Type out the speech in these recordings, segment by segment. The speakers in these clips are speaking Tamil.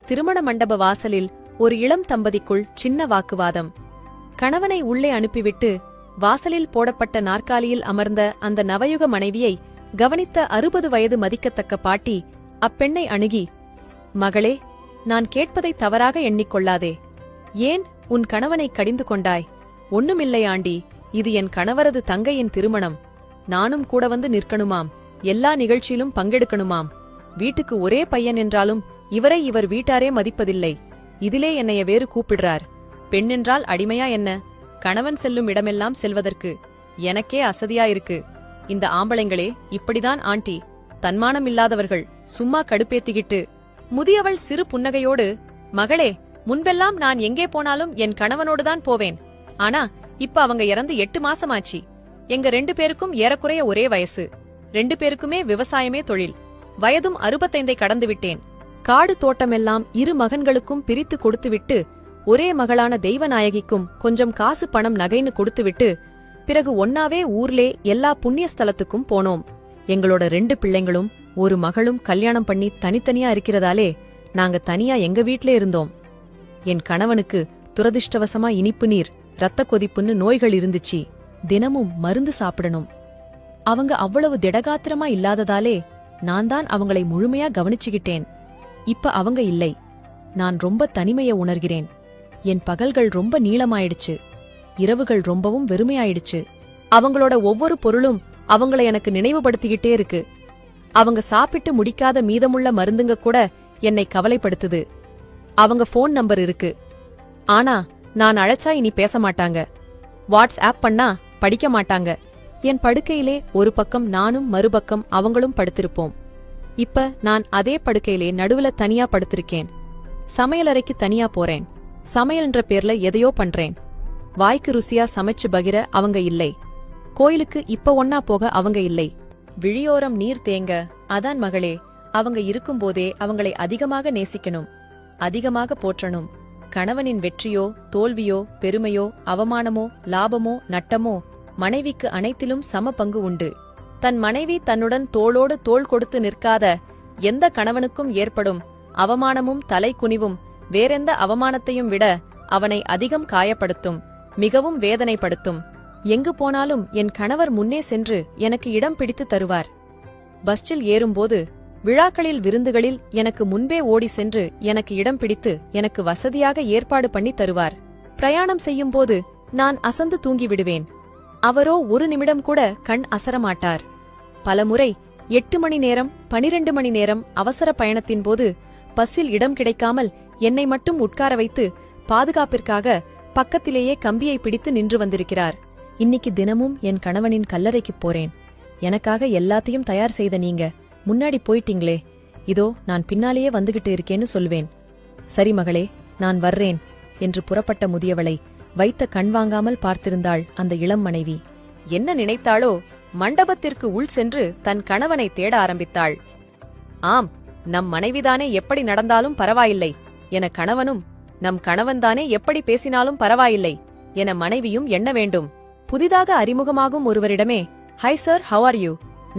திருமண மண்டப வாசலில் ஒரு இளம் தம்பதிக்குள் சின்ன வாக்குவாதம். கணவனை உள்ளே அனுப்பிவிட்டு வாசலில் போடப்பட்ட நாற்காலியில் அமர்ந்த அந்த நவயுக மனைவியை கவனித்த 60 வயது மதிக்கத்தக்க பாட்டி அப்பெண்ணை அணுகி, மகளே, நான் கேட்பதை தவறாக எண்ணிக்கொள்ளாதே. ஏன் உன் கணவனை கடிந்து கொண்டாய்? ஒண்ணுமில்லை ஆண்டி, இது என் கணவரது தங்கையின் திருமணம். நானும் கூட வந்து நிற்கணுமாம், எல்லா நிகழ்ச்சியிலும் பங்கெடுக்கணுமாம். வீட்டுக்கு ஒரே பையன் என்றாலும் இவரை இவர் வீட்டாரே மதிப்பதில்லை. இதிலே என்னைய வேறு கூப்பிடுறார். பெண்ணென்றால் அடிமையா என்ன? கணவன் செல்லும் இடமெல்லாம் செல்வதற்கு எனக்கே அசதியாயிருக்கு. இந்த ஆம்பளைங்களே இப்படிதான் ஆண்டி, தன்மானம் இல்லாதவர்கள். சும்மா கடுப்பேத்திக்கிட்டு. முதியவள் சிறு புன்னகையோடு, மகளே, முன்பெல்லாம் நான் எங்கே போனாலும் என் கணவனோடுதான் போவேன். ஆனா இப்ப அவங்க இறந்து 8 மாசமாச்சு. எங்க 2 பேருக்கும் ஏறக்குறைய ஒரே வயசு. 2 பேருக்குமே விவசாயமே தொழில். வயதும் 65 கடந்து விட்டேன். காடு தோட்டமெல்லாம் 2 மகன்களுக்கும் பிரித்து கொடுத்துவிட்டு, ஒரே மகளான தெய்வநாயகிக்கும் கொஞ்சம் காசு பணம் நகைன்னு கொடுத்துவிட்டு, பிறகு ஒன்னாவே ஊர்லே எல்லா புண்ணிய ஸ்தலத்துக்கும் போனோம். எங்களோட 2 பிள்ளைங்களும் ஒரு மகளும் கல்யாணம் பண்ணி தனித்தனியா இருக்கிறதாலே நாங்க தனியா எங்க வீட்லே இருந்தோம். என் கணவனுக்கு துரதிர்ஷ்டவசமா இனிப்பு நீர், இரத்த கொதிப்புன்னு நோய்கள் இருந்துச்சு. தினமும் மருந்து சாப்பிடணும். அவங்க அவ்வளவு திடகாத்திரமா இல்லாததாலே நான் தான் அவங்களை முழுமையா கவனிச்சுக்கிட்டேன். இப்ப அவங்க இல்லை. நான் ரொம்ப தனிமைய உணர்கிறேன். என் பகல்கள் ரொம்ப நீளமாயிடுச்சு. இரவுகள் ரொம்பவும் வெறுமையாயிடுச்சு. அவங்களோட ஒவ்வொரு பொருளும் அவங்கள எனக்கு நினைவுபடுத்திக்கிட்டே இருக்கு. அவங்க சாப்பிட்டு முடிக்காத மீதமுள்ள மருந்துங்க கூட என்னை கவலைப்படுத்துது. அவங்க போன் நம்பர் இருக்கு. ஆனா நான் அழைச்சா இனி பேச மாட்டாங்க. வாட்ஸ்ஆப் பண்ணா படிக்க மாட்டாங்க. என் படுக்கையிலே ஒரு பக்கம் நானும் மறுபக்கம் அவங்களும் படுத்திருப்போம். இப்ப நான் அதே படுக்கையிலே நடுவுல தனியா படுத்திருக்கேன். சமையலறைக்கு தனியா போறேன். சமையல்ன்ற பேர்ல எதையோ பண்றேன். வாய்க்கு ருசியா சமைச்சு பகிர அவங்க இல்லை. கோயிலுக்கு இப்ப ஒன்னா போக அவங்க இல்லை. விழியோரம் நீர் தேங்க. அதான் மகளே, அவங்க இருக்கும்போதே அவங்களை அதிகமாக நேசிக்கணும், அதிகமாக போற்றணும். கணவனின் வெற்றியோ தோல்வியோ பெருமையோ அவமானமோ லாபமோ நட்டமோ மனைவிக்கு அனைத்திலும் சம பங்கு உண்டு. தன் மனைவி தன்னுடன் தோளோடு தோள் கொடுத்து நிற்காத எந்த கணவனுக்கும் ஏற்படும் அவமானமும் தலை குனிவும் வேறெந்த அவமானத்தையும் விட அவனை அதிகம் காயப்படுத்தும், மிகவும் வேதனைப்படுத்தும். எங்கு போனாலும் என் கணவர் முன்னே சென்று எனக்கு இடம் பிடித்து தருவார். பஸ்ஸில் ஏறும்போது, விழாக்களில் விருந்துகளில் எனக்கு முன்பே ஓடி சென்று எனக்கு இடம் பிடித்து எனக்கு வசதியாக ஏற்பாடு பண்ணி தருவார். பிரயாணம் செய்யும்போது நான் அசந்து தூங்கிவிடுவேன். அவரோ ஒரு நிமிடம் கூட கண் அசரமாட்டார். பலமுறை 8 மணி நேரம் 12 மணி நேரம் அவசர பயணத்தின் போது பஸ்ஸில் இடம் கிடைக்காமல் என்னை மட்டும் உட்கார வைத்து பாதுகாப்பிற்காக பக்கத்திலேயே கம்பியை பிடித்து நின்று வந்திருக்கிறார். இன்னைக்கு தினமும் என் கணவனின் கல்லறைக்குப் போறேன். எனக்காக எல்லாத்தையும் தயார் செய்த நீங்க முன்னாடி போயிட்டீங்களே, இதோ நான் பின்னாலேயே வந்துகிட்டு இருக்கேன்னு சொல்வேன். சரி மகளே, நான் வர்றேன் என்று புறப்பட்ட முதியவளை வைத்த கண் வாங்காமல் பார்த்திருந்தாள் அந்த இளம் மனைவி. என்ன நினைத்தாளோ, மண்டபத்திற்கு உள் சென்று தன் கணவனை தேட ஆரம்பித்தாள். ஆம், நம் மனைவிதானே எப்படி நடந்தாலும் பரவாயில்லை என கணவனும், நம் கணவன்தானே எப்படி பேசினாலும் பரவாயில்லை என மனைவியும் எண்ண வேண்டும். புதிதாக அறிமுகமாகும் ஒருவரிடமே, hi sir, how are you,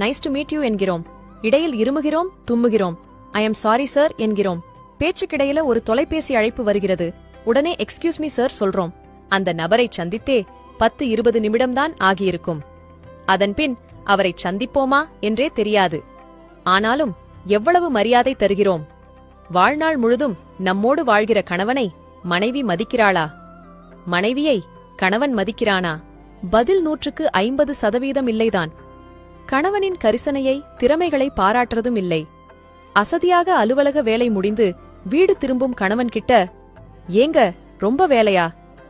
nice to meet you என்கிறோம். இடையில் இருமுகிறோம், தும்முகிறோம். ஐ எம் சாரி சார் என்கிறோம். பேச்சுக்கிடையில ஒரு தொலைபேசி அழைப்பு வருகிறது. உடனே எக்ஸ்கியூஸ் மீ சார் சொல்றோம். அந்த நபரை சந்தித்தே 10-20 நிமிடம்தான் ஆகியிருக்கும். அதன்பின் அவரை சந்திப்போமா என்றே தெரியாது. ஆனாலும் எவ்வளவு மரியாதை தருகிறோம். வாழ்நாள் முழுதும் நம்மோடு வாழ்கிற கணவனை மனைவி மதிக்கிறாளா? மனைவியை கணவன் மதிக்கிறானா? பதில் 100க்கு 50% இல்லைதான். கணவனின் கரிசனையை திறமைகளை பாராட்டுறதும் இல்லை. அசதியாக அலுவலக வேலை முடிந்து வீடு திரும்பும் கணவன் கிட்ட, ஏங்க ரொம்ப வேலையா,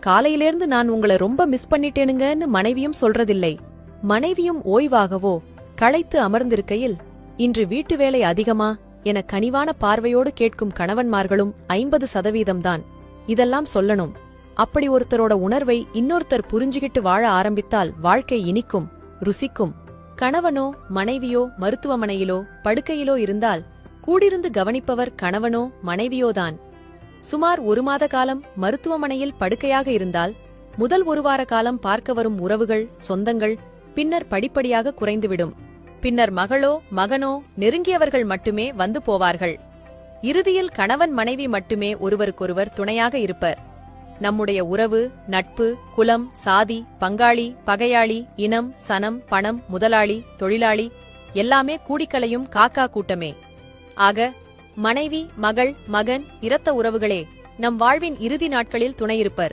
காலையிலேர்ந்து நான் உங்களை ரொம்ப மிஸ் பண்ணிட்டேனுங்கன்னு மனைவியும் சொல்றதில்லை. மனைவியும் ஓய்வாகவோ களைத்து அமர்ந்திருக்கையில், இன்று வீட்டு வேலை அதிகமா என கனிவான பார்வையோடு கேட்கும் கணவன்மார்களும் 50% தான். இதெல்லாம் சொல்லணும். அப்படி ஒருத்தரோட உணர்வை இன்னொருத்தர் புரிஞ்சுகிட்டு வாழ ஆரம்பித்தால் வாழ்க்கை இனிக்கும், ருசிக்கும். கணவனோ மனைவியோ மருத்துவமனையிலோ படுக்கையிலோ இருந்தால் கூடிருந்து கவனிப்பவர் கணவனோ மனைவியோதான். சுமார் 1 மாத காலம் மருத்துவமனையில் படுக்கையாக இருந்தால் முதல் 1 வார காலம் பார்க்க வரும் உறவுகள், சொந்தங்கள் பின்னர் படிப்படியாக குறைந்துவிடும். பின்னர் மகளோ மகனோ நெருங்கியவர்கள் மட்டுமே வந்து போவார்கள். இறுதியில் கணவன் மனைவி மட்டுமே ஒருவருக்கொருவர் துணையாக இருப்பர். நம்முடைய உறவு, நட்பு, குலம், சாதி, பங்காளி, பகையாளி, இனம், சனம், பணம், முதலாளி, தொழிலாளி எல்லாமே கூடிக்கலையும் காக்கா கூட்டமே. ஆக மனைவி, மகள், மகன், இரத்த உறவுகளே நம் வாழ்வின் இறுதி நாட்களில் துணையிருப்பர்.